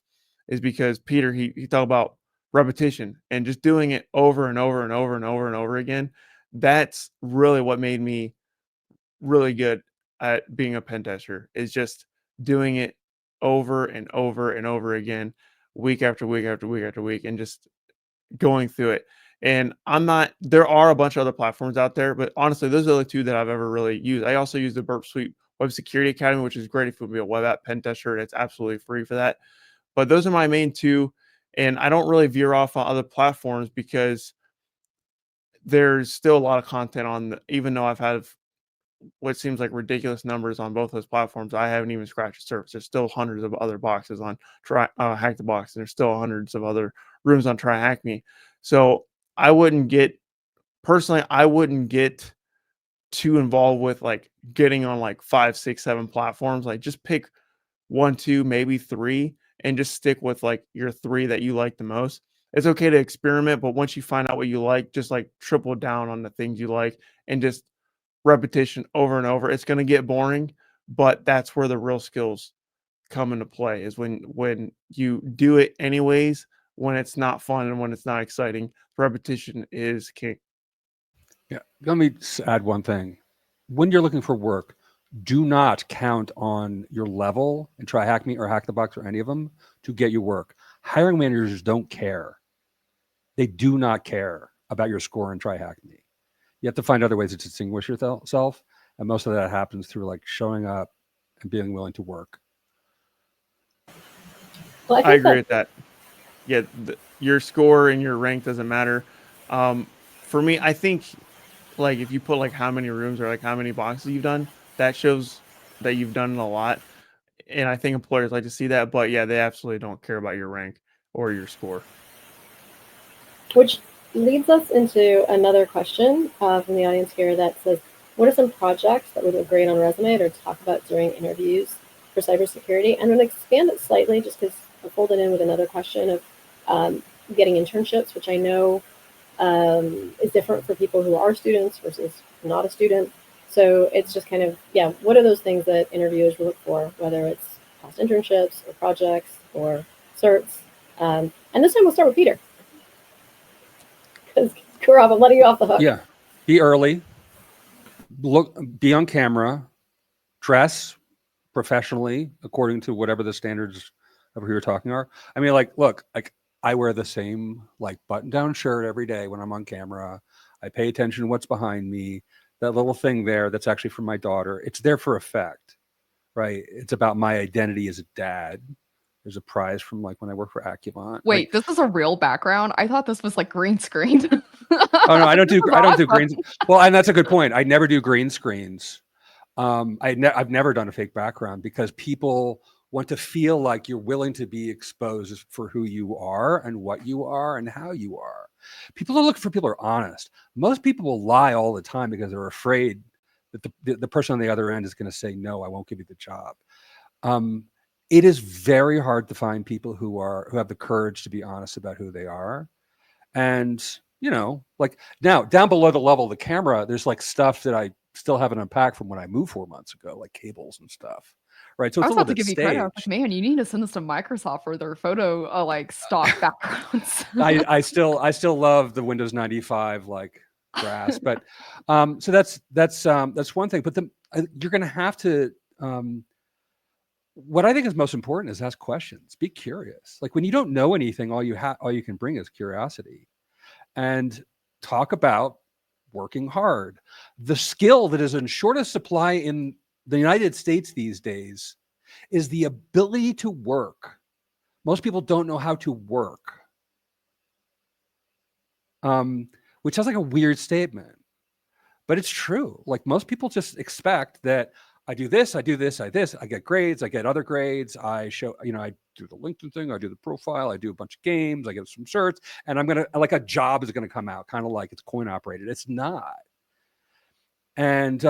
is because Peter he talked about repetition and just doing it over and over and over and over and over again. That's really what made me really good at being a pen tester, is just doing it over and over and over again, week after week after week after week, and just going through it. And there are a bunch of other platforms out there, but honestly, those are the two that I've ever really used. I also use the Burp Suite Web Security Academy, which is great if you be a web app pen tester, and it's absolutely free for that. But those are my main two. And I don't really veer off on other platforms because there's still a lot of content on even though I've had what seems like ridiculous numbers on both those platforms, I haven't even scratched the surface. There's still hundreds of other boxes on Hack the Box, and there's still hundreds of other rooms on Try Hack Me. So I wouldn't get too involved with like getting on like 5, 6, 7 platforms. Like just pick 1, 2, maybe 3, and just stick with like your 3 that you like the most. it's okay to experiment, but once you find out what you like, just like triple down on the things you like and just repetition over and over. It's going to get boring, but that's where the real skills come into play, is when you do it anyways, when it's not fun and when it's not exciting. Repetition is king. Yeah. Let me add one thing. When you're looking for work, do not count on your level and try Hack Me or Hack the Box or any of them to get you work. Hiring managers don't care. They do not care about your score and try Hack Me. You have to find other ways to distinguish yourself. And most of that happens through like showing up and being willing to work. Well, I agree with that. Yeah, your score and your rank doesn't matter. For me, I think like if you put like how many rooms or like how many boxes you've done, that shows that you've done a lot. And I think employers like to see that. But yeah, they absolutely don't care about your rank or your score. Which leads us into another question from the audience here that says, what are some projects that would look great on a resume or talk about during interviews for cybersecurity? And I'm going to expand it slightly just because I fold it in with another question of getting internships, which I know is different for people who are students versus not a student. So it's just kind of, yeah, what are those things that interviewers will look for, whether it's past internships or projects or certs? And this time we'll start with Peter. Because Gaurav, I'm letting you off the hook. Yeah. Be early. Be on camera. Dress professionally according to whatever the standards of who you're talking are. I mean, like, look, like I wear the same like button-down shirt every day when I'm on camera. I pay attention to what's behind me. That little thing there that's actually from my daughter. It's there for effect, right? It's about my identity as a dad. There's a prize from like when I work for Accuvant. Wait, this is a real background? I thought this was like green screened. Oh no, I don't do green. Well, and that's a good point. I never do green screens. I've never done a fake background because people want to feel like you're willing to be exposed for who you are and what you are and how you are. People are looking for people who are honest. Most people will lie all the time because they're afraid that the person on the other end is going to say, no, I won't give you the job. It is very hard to find people who have the courage to be honest about who they are. And, you know, like now down below the level of the camera, there's like stuff that I still haven't unpacked from when I moved 4 months ago, like cables and stuff. Right. So I it's was a about little to bit give you credit. I was staged. like, man, you need to send this to Microsoft for their photo like stock backgrounds. I still love the Windows 95 like grass, but so that's one thing. But you're going to have to. What I think is most important is ask questions. Be curious. Like when you don't know anything, all you can bring is curiosity, and talk about working hard. The skill that is in shortest supply in the United States these days is the ability to work. Most people don't know how to work, which sounds like a weird statement, but it's true. Like most people just expect that I do this, I do this, I get grades, I get other grades, I show, I do the LinkedIn thing, I do the profile, I do a bunch of games, I get some certs, and I'm going to, like a job is going to come out, kind of like it's coin operated. It's not. And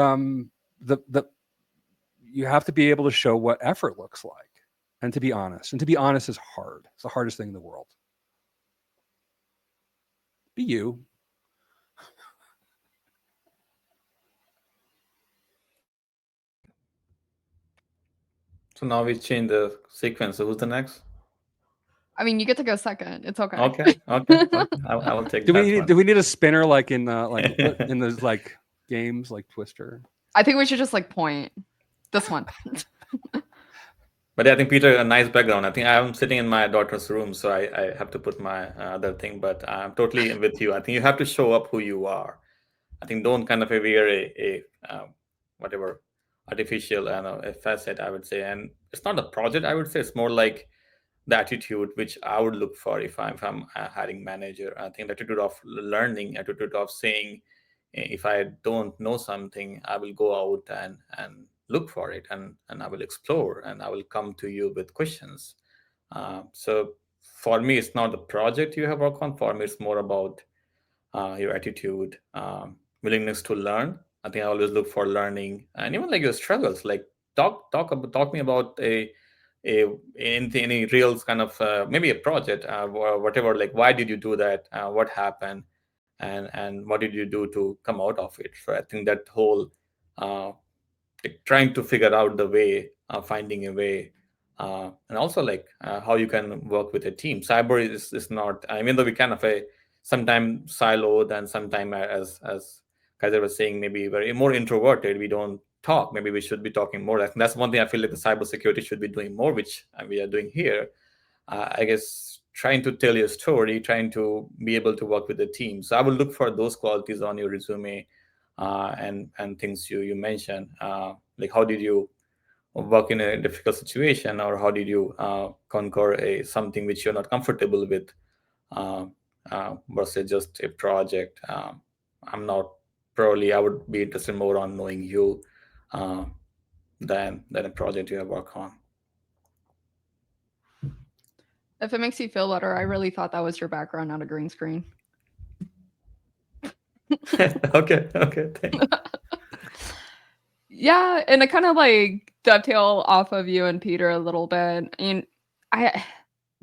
you have to be able to show what effort looks like and to be honest. And to be honest is hard. It's the hardest thing in the world. Be you. So now we change the sequence. So who's the next? I mean, you get to go second. It's okay. Okay. I will take Do that we need a spinner like in in those like games like Twister? I think we should just like point this one. But yeah, I think Peter, a nice background. I think I'm sitting in my daughter's room, so I have to put my other thing. But I'm totally with you. I think you have to show up who you are. I think don't kind of wear a whatever artificial a facet, I would say. And it's not a project, I would say. It's more like the attitude which I would look for if I'm a hiring manager. I think the attitude of learning, attitude of saying, if I don't know something, I will go out and look for it, and I will explore, and I will come to you with questions. So for me, it's not the project you have worked on. For me, it's more about your attitude, willingness to learn. I think I always look for learning, and even like your struggles. Like talk me about any real kind of maybe a project or whatever, like why did you do that, what happened, and what did you do to come out of it. So I think that whole like trying to figure out the way, finding a way, and also like how you can work with a team. Cyber is not, even though we kind of sometimes siloed, and sometimes as Kyser was saying, maybe very more introverted, we don't talk. Maybe we should be talking more. That's one thing I feel like the cybersecurity should be doing more, which we are doing here. I guess trying to tell your story, trying to be able to work with the team. So I will look for those qualities on your resume, and things you mentioned, like how did you work in a difficult situation, or how did you conquer something which you're not comfortable with, uh, versus just a project. I'm not probably, I would be interested more on knowing you than a project you have worked on. If it makes you feel better, I really thought that was your background, not a green screen. Okay, thanks. Yeah, and I kind of like dovetail off of you and Peter a little bit. And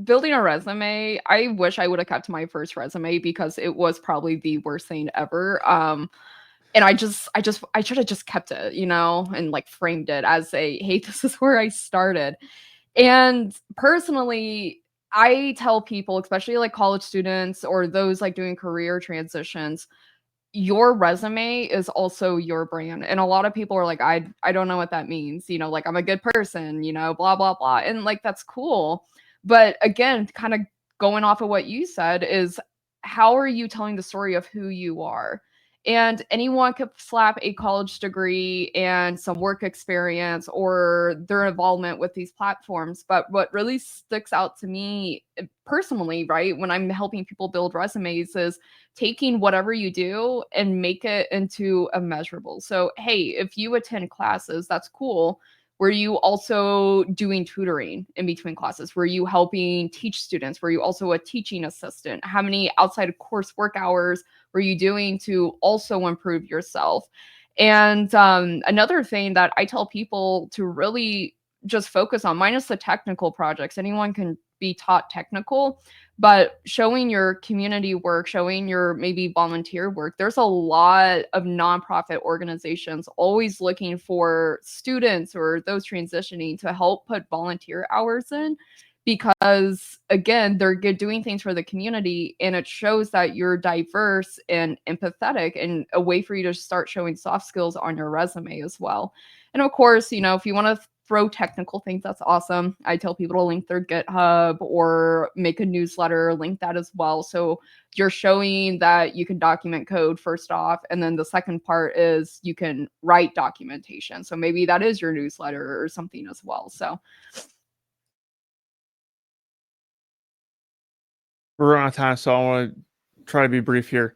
building a resume, I wish I would have kept my first resume because it was probably the worst thing ever. And I should have just kept it, and like framed it as a, hey, this is where I started. And personally, I tell people, especially like college students or those like doing career transitions, your resume is also your brand. And a lot of people are like, I don't know what that means. Like I'm a good person, blah, blah, blah. And like, that's cool. But again, kind of going off of what you said is, how are you telling the story of who you are? And anyone could slap a college degree and some work experience or their involvement with these platforms. But what really sticks out to me personally, right, when I'm helping people build resumes is taking whatever you do and make it into a measurable. So, hey, if you attend classes, that's cool. Were you also doing tutoring in between classes? Were you helping teach students? Were you also a teaching assistant? How many outside of course work hours were you doing to also improve yourself? And another thing that I tell people to really just focus on, minus the technical projects, anyone can be taught technical, but showing your community work, showing your maybe volunteer work. There's a lot of nonprofit organizations always looking for students or those transitioning to help put volunteer hours in, because again, they're doing things for the community, and it shows that you're diverse and empathetic, and a way for you to start showing soft skills on your resume as well. And of course, if you want to throw technical things, that's awesome. I tell people to link their GitHub or make a newsletter, link that as well. So you're showing that you can document code first off. And then the second part is you can write documentation. So maybe that is your newsletter or something as well. So we're on time, so I want to try to be brief here.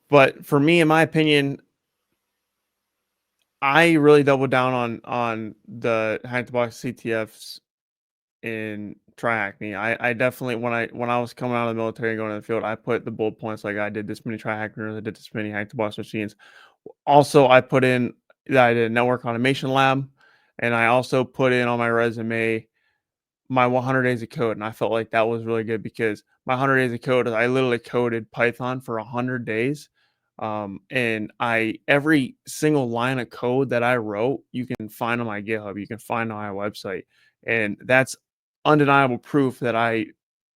But for me, in my opinion, I really doubled down on the hack the box CTFs in TryHack.me. I definitely, when I was coming out of the military and going to the field, I put the bullet points like I did this many TryHack runs, I did this many hack the box machines. Also, I put in that I did a network automation lab, and I also put in on my resume my 100 days of code. And I felt like that was really good because my 100 days of code, I literally coded Python for 100 days. And every single line of code that I wrote, you can find on my GitHub, you can find on my website. And that's undeniable proof that I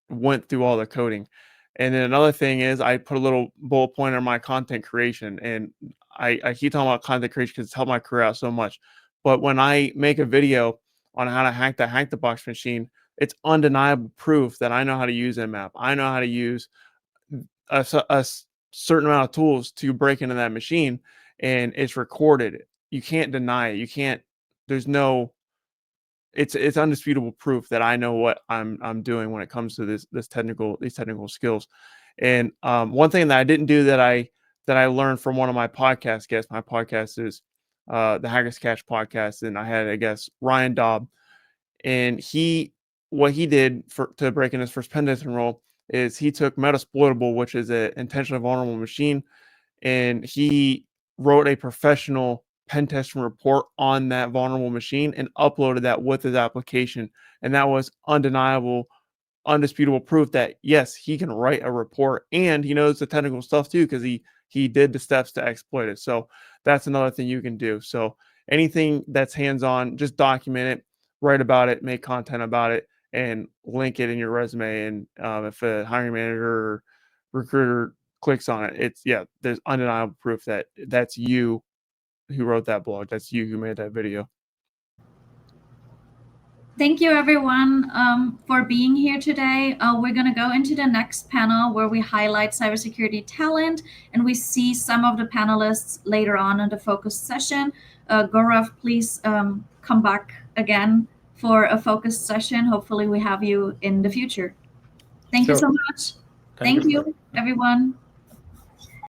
went through all the coding. And then another thing is I put a little bullet point on my content creation. And I keep talking about content creation because it's helped my career out so much. But when I make a video on how to hack the box machine, it's undeniable proof that I know how to use Nmap. I know how to use a certain amount of tools to break into that machine, and it's recorded. You can't deny it. You can't. There's no. It's undisputable proof that I know what I'm doing when it comes to these technical skills. And one thing that I didn't do that I learned from one of my podcast guests. My podcast is the Hackers Catch podcast, and I had a guest, Ryan Dobb, and what he did to break in his first pen testing role is he took Metasploitable, which is an intentionally vulnerable machine, and he wrote a professional pen testing report on that vulnerable machine and uploaded that with his application. And that was undeniable, undisputable proof that yes, he can write a report and he knows the technical stuff too, because he did the steps to exploit it. So that's another thing you can do. So anything that's hands-on, just document it, write about it, make content about it, and link it in your resume. And if a hiring manager or recruiter clicks on it, there's undeniable proof that that's you who wrote that blog. That's you who made that video. Thank you, everyone, for being here today. We're going to go into the next panel where we highlight cybersecurity talent, and we see some of the panelists later on in the focus session. Gaurav, please come back again for a focus session. Hopefully we have you in the future. Thank you so much. Thank you, everyone.